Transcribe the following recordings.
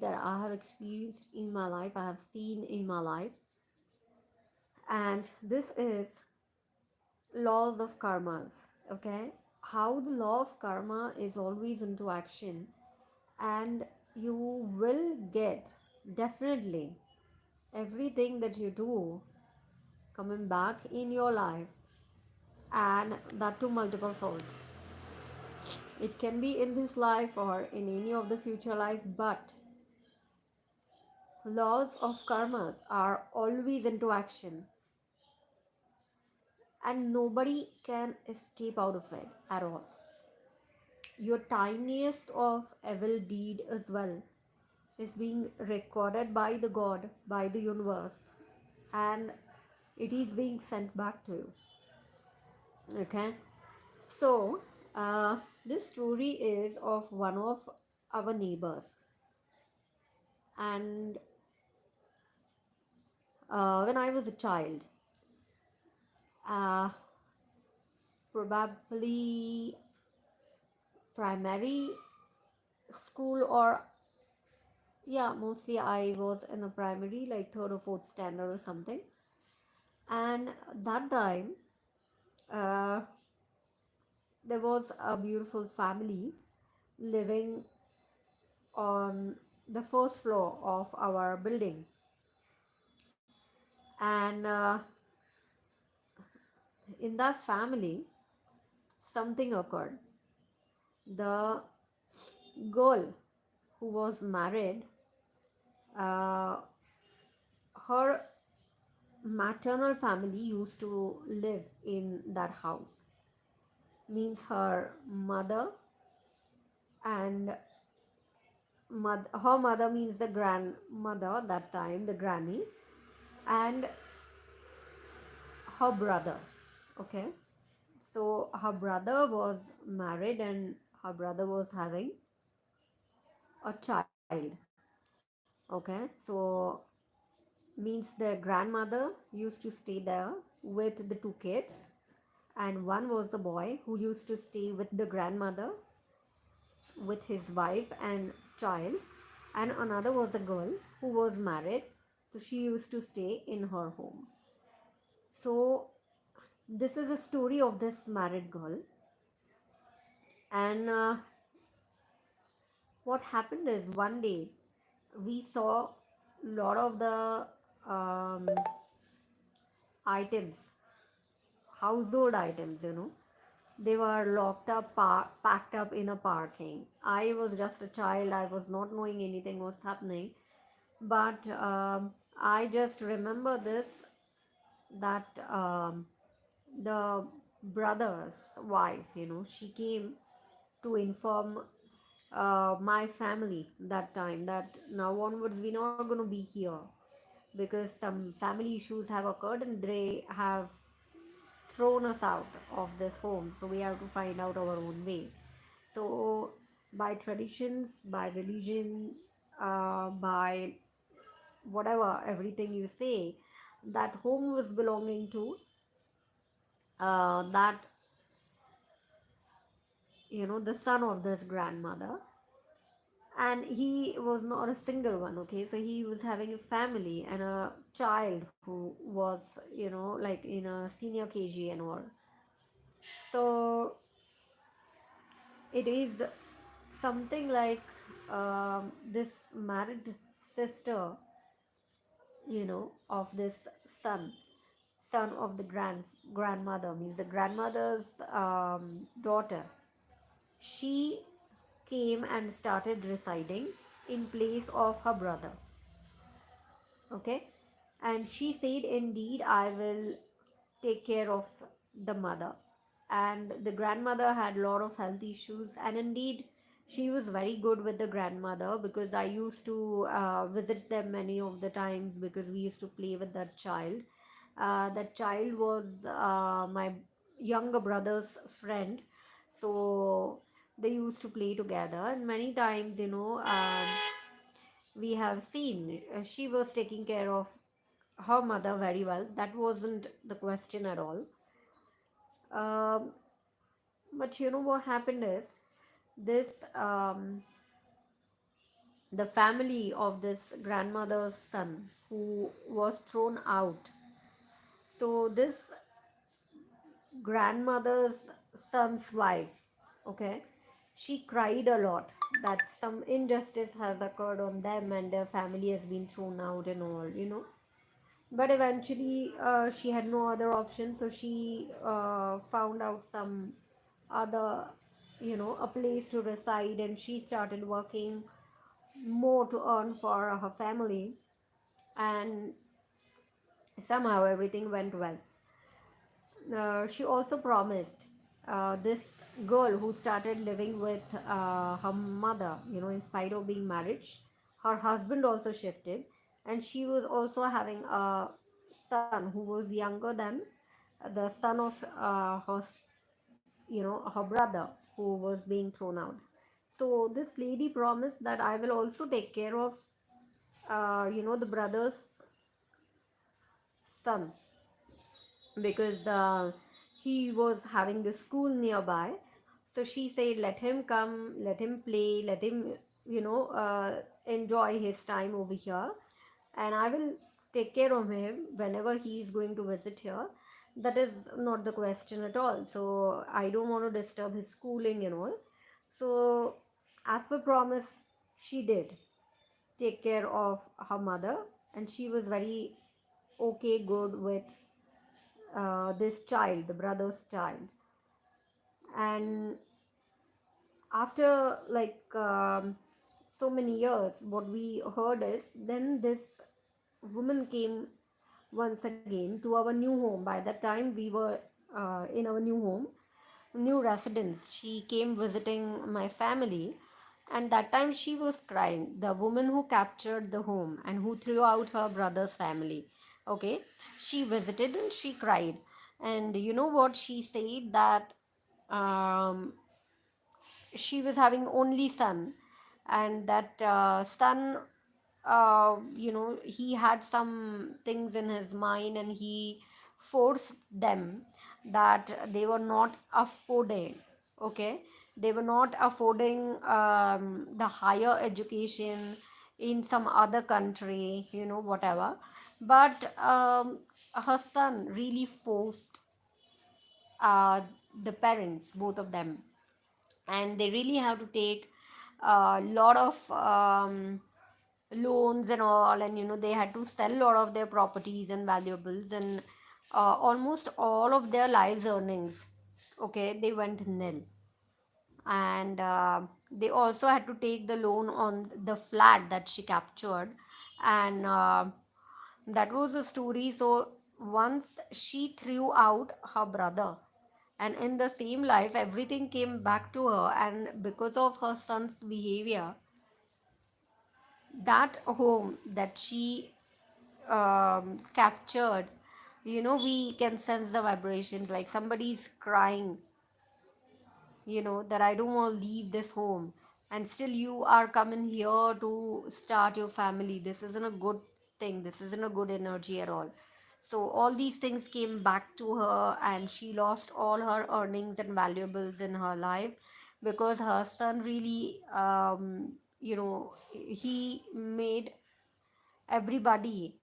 that I have experienced in my life, I have seen in my life, and this is laws of karmas. Okay, how the law of karma is always into action, and you will get definitely everything that you do coming back in your life, and that to multiple folds. It can be in this life or in any of the future life, but laws of karmas are always into action, and nobody can escape out of it at all. Your tiniest of evil deed as well is being recorded by the God, by the universe, and it is being sent back to you. Okay, so this story is of one of our neighbors, and when I was a child, uh, probably primary school, or yeah, mostly I was in a primary, like third or fourth standard or something. And that time, uh, there was a beautiful family living on the first floor of our building. And in that family, something occurred. The girl who was married, uh, her maternal family used to live in that house. Means her mother and her mother means the grandmother that time, the granny, and her brother. Okay, so her brother was married and her brother was having a child. Okay, so means the grandmother used to stay there with the two kids, and one was the boy who used to stay with the grandmother with his wife and child, and another was a girl who was married, so she used to stay in her home. So this is a story of this married girl, and what happened is one day we saw a lot of the um, items, household items, they were locked up, packed up in a parking. I was just a child, I was not knowing anything was happening, but I just remember this, that the brother's wife, she came to inform my family that time that now onwards we're not going to be here because some family issues have occurred and they have thrown us out of this home, so we have to find out our own way. So by traditions, by religion, by whatever everything you say, that home was belonging to that, the son of this grandmother, and he was not a single one. Okay, so he was having a family and a child who was, like in a senior kg and all. So it is something like this married sister, of this son of the grandmother, means the grandmother's daughter. She came and started residing in place of her brother. Okay, and she said, indeed I will take care of the mother. And the grandmother had a lot of health issues, and indeed she was very good with the grandmother, because I used to visit them many of the times, because we used to play with that child. That child was my younger brother's friend, so they used to play together, and many times, we have seen she was taking care of her mother very well. That wasn't the question at all. um, but what happened is, this the family of this grandmother's son who was thrown out. So this grandmother's son's wife, okay, she cried a lot that some injustice has occurred on them and their family has been thrown out and all. But eventually she had no other option, so she found out some other, a place to reside, and she started working more to earn for her family. And somehow everything went well. She also promised this girl who started living with her mother, in spite of being married. Her husband also shifted, and she was also having a son who was younger than the son of her brother who was being thrown out. So this lady promised that I will also take care of, the brother's son, because he was having the school nearby. So she said, let him come, let him play, let him, enjoy his time over here, and I will take care of him whenever he is going to visit here. That is not the question at all. So I don't want to disturb his schooling and all. So, as per promise, she did take care of her mother, and she was very okay, good with this child, the brother's child. And after like so many years, what we heard is then this woman came once again to our new home. By that time, we were in our new home, new residence. She came visiting my family, and that time she was crying. The woman who captured the home and who threw out her brother's family, okay, she visited and she cried. And you know what she said? That um, she was having only son, and that son, he had some things in his mind, and he forced them that they were not affording, okay, they were not affording the higher education in some other country, whatever. But her son really forced uh, the parents, both of them, and they really have to take a lot of loans and all, and they had to sell a lot of their properties and valuables, and almost all of their lives earnings, okay, they went nil. And they also had to take the loan on the flat that she captured. And that was the story. So once she threw out her brother, and in the same life everything came back to her, and because of her son's behavior, that home that she captured, we can sense the vibrations, like somebody's crying, that I don't want to leave this home, and still you are coming here to start your family. This isn't a good thing, this isn't a good energy at all. So all these things came back to her, and she lost all her earnings and valuables in her life, because her son really, he made everybody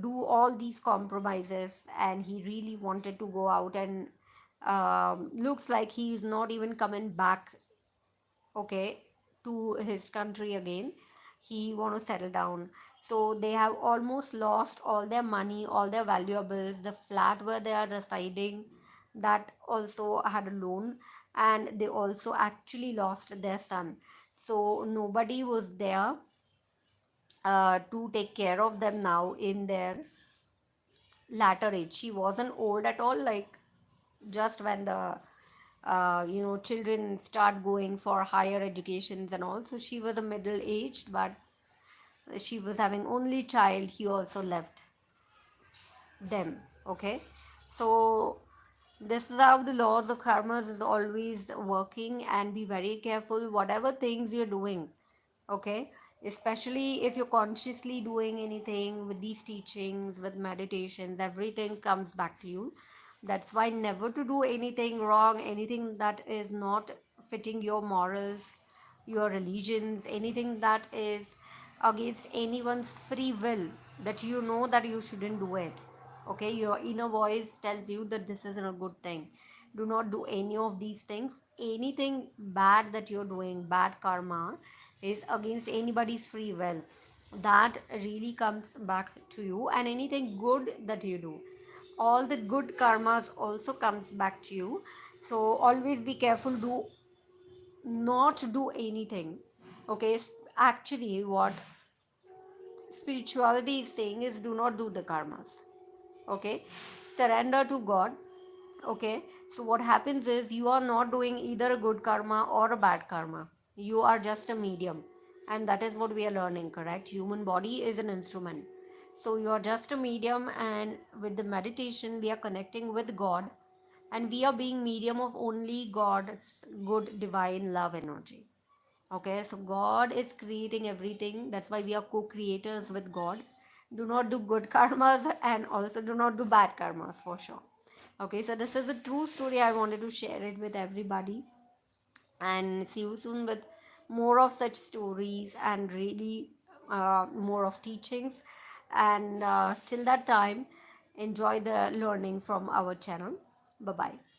do all these compromises, and he really wanted to go out, and looks like he is not even coming back, okay, to his country again. He want to settle down. So they have almost lost all their money, all their valuables, the flat where they are residing, that also had a loan, and they also actually lost their son. So nobody was there to take care of them now in their latter age. She wasn't old at all, like just when the children start going for higher educations and all. So she was a middle aged, but she was having only child. He also left them. Okay, so this is how the laws of karmas is always working, and be very careful whatever things you're doing, okay, especially if you're consciously doing anything with these teachings, with meditations, everything comes back to you. That's why never to do anything wrong, anything that is not fitting your morals, your religions, anything that is against anyone's free will, that you know that you shouldn't do it. Okay, your inner voice tells you that this isn't a good thing. Do not do any of these things. Anything bad that you're doing, bad karma, is against anybody's free will. That really comes back to you. And anything good that you do, all the good karmas also comes back to you. So always be careful. Do not do anything. Okay, actually what spirituality is saying is, do not do the karmas. Okay, surrender to God. Okay, so what happens is, you are not doing either a good karma or a bad karma. You are just a medium, and that is what we are learning, correct? Human body is an instrument. So you are just a medium, and with the meditation we are connecting with God, and we are being medium of only God's good divine love energy. Okay, so God is creating everything. That's why we are co-creators with God. Do not do good karmas, and also do not do bad karmas, for sure. Okay, so this is a true story. I wanted to share it with everybody, and see you soon with more of such stories, and really more of teachings. And till that time, enjoy the learning from our channel. Bye bye.